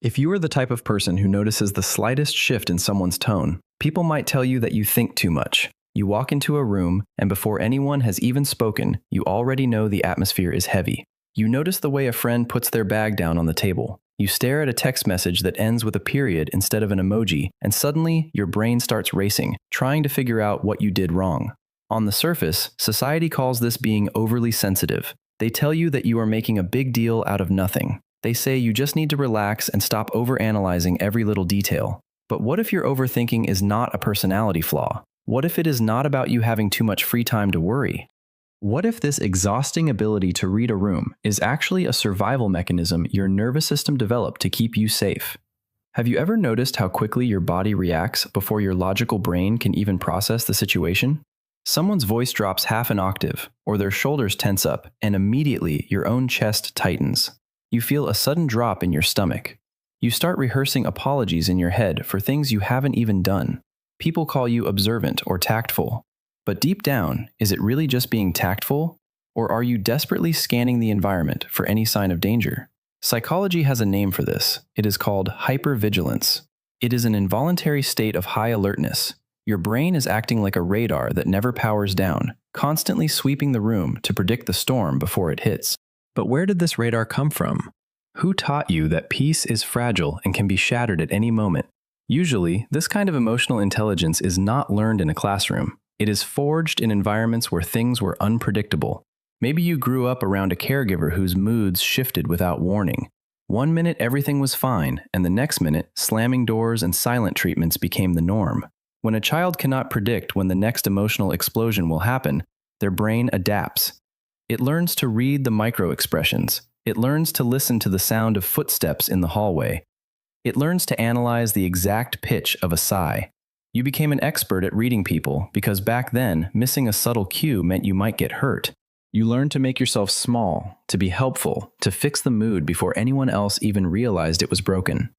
If you are the type of person who notices the slightest shift in someone's tone, people might tell you that you think too much. You walk into a room, and before anyone has even spoken, you already know the atmosphere is heavy. You notice the way a friend puts their bag down on the table. You stare at a text message that ends with a period instead of an emoji, and suddenly your brain starts racing, trying to figure out what you did wrong. On the surface, society calls this being overly sensitive. They tell you that you are making a big deal out of nothing. They say you just need to relax and stop overanalyzing every little detail. But what if your overthinking is not a personality flaw? What if it is not about you having too much free time to worry? What if this exhausting ability to read a room is actually a survival mechanism your nervous system developed to keep you safe? Have you ever noticed how quickly your body reacts before your logical brain can even process the situation? Someone's voice drops half an octave, or their shoulders tense up, and immediately your own chest tightens. You feel a sudden drop in your stomach. You start rehearsing apologies in your head for things you haven't even done. People call you observant or tactful. But deep down, is it really just being tactful? Or are you desperately scanning the environment for any sign of danger? Psychology has a name for this. It is called hypervigilance. It is an involuntary state of high alertness. Your brain is acting like a radar that never powers down, constantly sweeping the room to predict the storm before it hits. But where did this radar come from? Who taught you that peace is fragile and can be shattered at any moment? Usually, this kind of emotional intelligence is not learned in a classroom. It is forged in environments where things were unpredictable. Maybe you grew up around a caregiver whose moods shifted without warning. One minute everything was fine, and the next minute, slamming doors and silent treatments became the norm. When a child cannot predict when the next emotional explosion will happen, their brain adapts. It learns to read the micro-expressions. It learns to listen to the sound of footsteps in the hallway. It learns to analyze the exact pitch of a sigh. You became an expert at reading people because back then, missing a subtle cue meant you might get hurt. You learned to make yourself small, to be helpful, to fix the mood before anyone else even realized it was broken.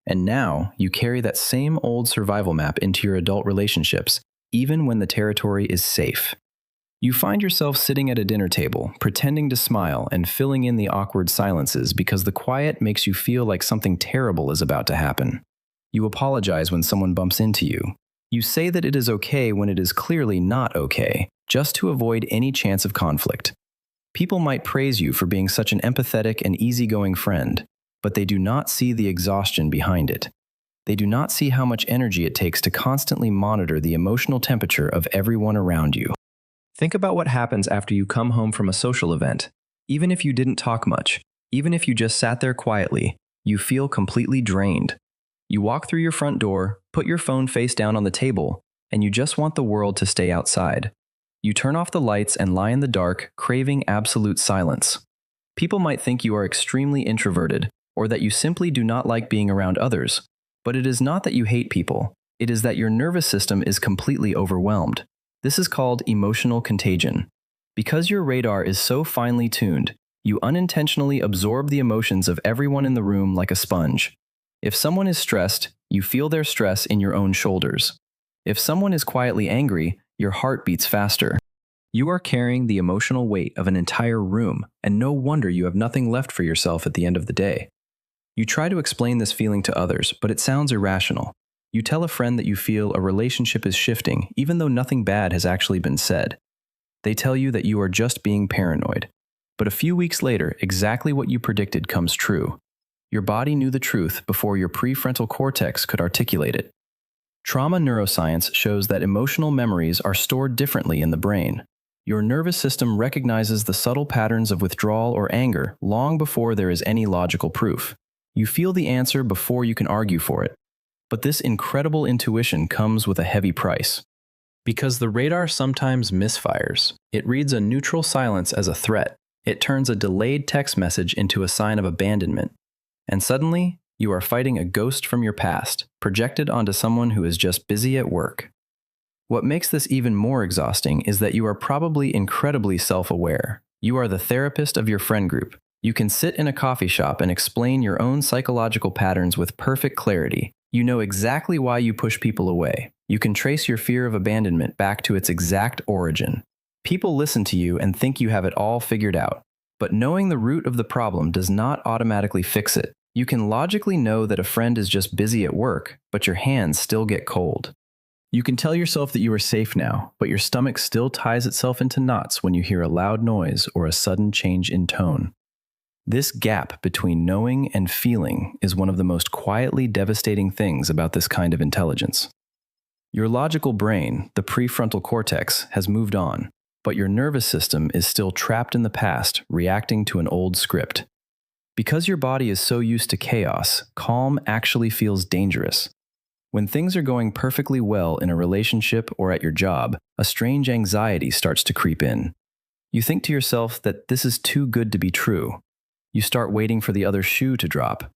And now, you carry that same old survival map into your adult relationships, even when the territory is safe. You find yourself sitting at a dinner table, pretending to smile and filling in the awkward silences because the quiet makes you feel like something terrible is about to happen. You apologize when someone bumps into you. You say that it is okay when it is clearly not okay, just to avoid any chance of conflict. People might praise you for being such an empathetic and easygoing friend, but they do not see the exhaustion behind it. They do not see how much energy it takes to constantly monitor the emotional temperature of everyone around you. Think about what happens after you come home from a social event. Even if you didn't talk much, even if you just sat there quietly, you feel completely drained. You walk through your front door, put your phone face down on the table, and you just want the world to stay outside. You turn off the lights and lie in the dark, craving absolute silence. People might think you are extremely introverted, or that you simply do not like being around others. But it is not that you hate people. It is that your nervous system is completely overwhelmed. This is called emotional contagion. Because your radar is so finely tuned, you unintentionally absorb the emotions of everyone in the room like a sponge. If someone is stressed, you feel their stress in your own shoulders. If someone is quietly angry, your heart beats faster. You are carrying the emotional weight of an entire room, and no wonder you have nothing left for yourself at the end of the day. You try to explain this feeling to others, but it sounds irrational. You tell a friend that you feel a relationship is shifting, even though nothing bad has actually been said. They tell you that you are just being paranoid. But a few weeks later, exactly what you predicted comes true. Your body knew the truth before your prefrontal cortex could articulate it. Trauma neuroscience shows that emotional memories are stored differently in the brain. Your nervous system recognizes the subtle patterns of withdrawal or anger long before there is any logical proof. You feel the answer before you can argue for it. But this incredible intuition comes with a heavy price. Because the radar sometimes misfires. It reads a neutral silence as a threat. It turns a delayed text message into a sign of abandonment. And suddenly, you are fighting a ghost from your past, projected onto someone who is just busy at work. What makes this even more exhausting is that you are probably incredibly self-aware. You are the therapist of your friend group. You can sit in a coffee shop and explain your own psychological patterns with perfect clarity. You know exactly why you push people away. You can trace your fear of abandonment back to its exact origin. People listen to you and think you have it all figured out. But knowing the root of the problem does not automatically fix it. You can logically know that a friend is just busy at work, but your hands still get cold. You can tell yourself that you are safe now, but your stomach still ties itself into knots when you hear a loud noise or a sudden change in tone. This gap between knowing and feeling is one of the most quietly devastating things about this kind of intelligence. Your logical brain, the prefrontal cortex, has moved on, but your nervous system is still trapped in the past, reacting to an old script. Because your body is so used to chaos, calm actually feels dangerous. When things are going perfectly well in a relationship or at your job, a strange anxiety starts to creep in. You think to yourself that this is too good to be true. You start waiting for the other shoe to drop.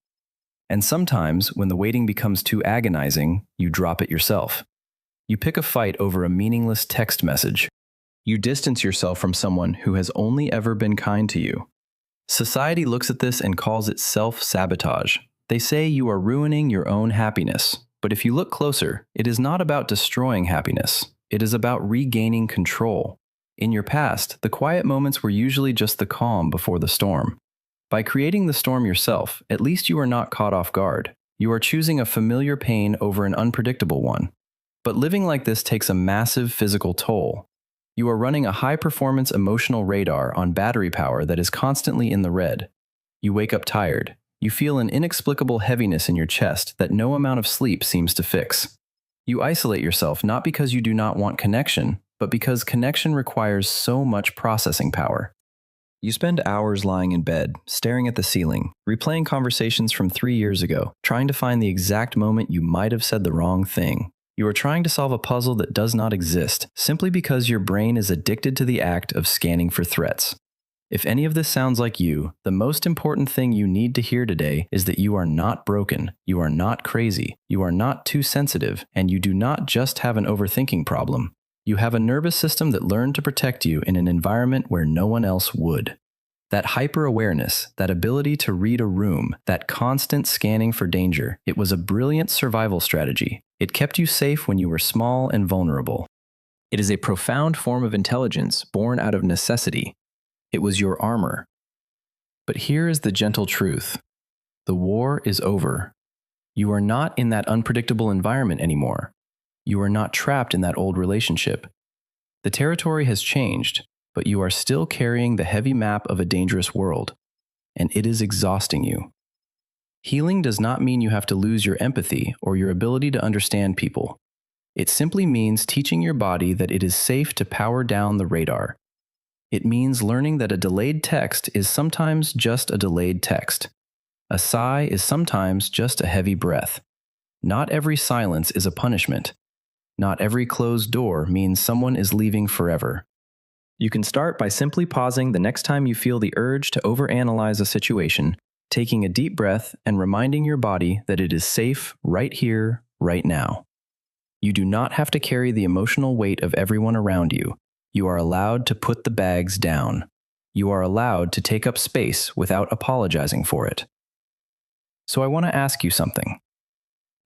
And sometimes, when the waiting becomes too agonizing, you drop it yourself. You pick a fight over a meaningless text message. You distance yourself from someone who has only ever been kind to you. Society looks at this and calls it self-sabotage. They say you are ruining your own happiness. But if you look closer, it is not about destroying happiness. It is about regaining control. In your past, the quiet moments were usually just the calm before the storm. By creating the storm yourself, at least you are not caught off guard. You are choosing a familiar pain over an unpredictable one. But living like this takes a massive physical toll. You are running a high-performance emotional radar on battery power that is constantly in the red. You wake up tired. You feel an inexplicable heaviness in your chest that no amount of sleep seems to fix. You isolate yourself not because you do not want connection, but because connection requires so much processing power. You spend hours lying in bed, staring at the ceiling, replaying conversations from 3 years ago, trying to find the exact moment you might have said the wrong thing. You are trying to solve a puzzle that does not exist, simply because your brain is addicted to the act of scanning for threats. If any of this sounds like you, the most important thing you need to hear today is that you are not broken, you are not crazy, you are not too sensitive, and you do not just have an overthinking problem. You have a nervous system that learned to protect you in an environment where no one else would. That hyper-awareness, that ability to read a room, that constant scanning for danger, it was a brilliant survival strategy. It kept you safe when you were small and vulnerable. It is a profound form of intelligence born out of necessity. It was your armor. But here is the gentle truth. The war is over. You are not in that unpredictable environment anymore. You are not trapped in that old relationship. The territory has changed, but you are still carrying the heavy map of a dangerous world, and it is exhausting you. Healing does not mean you have to lose your empathy or your ability to understand people. It simply means teaching your body that it is safe to power down the radar. It means learning that a delayed text is sometimes just a delayed text. A sigh is sometimes just a heavy breath. Not every silence is a punishment. Not every closed door means someone is leaving forever. You can start by simply pausing the next time you feel the urge to overanalyze a situation, taking a deep breath and reminding your body that it is safe right here, right now. You do not have to carry the emotional weight of everyone around you. You are allowed to put the bags down. You are allowed to take up space without apologizing for it. So I want to ask you something.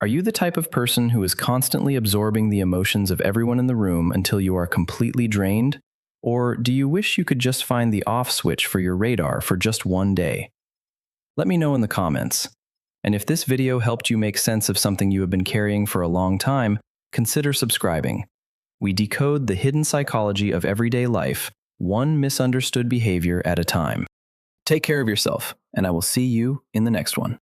Are you the type of person who is constantly absorbing the emotions of everyone in the room until you are completely drained? Or do you wish you could just find the off switch for your radar for just one day? Let me know in the comments. And if this video helped you make sense of something you have been carrying for a long time, consider subscribing. We decode the hidden psychology of everyday life, one misunderstood behavior at a time. Take care of yourself, and I will see you in the next one.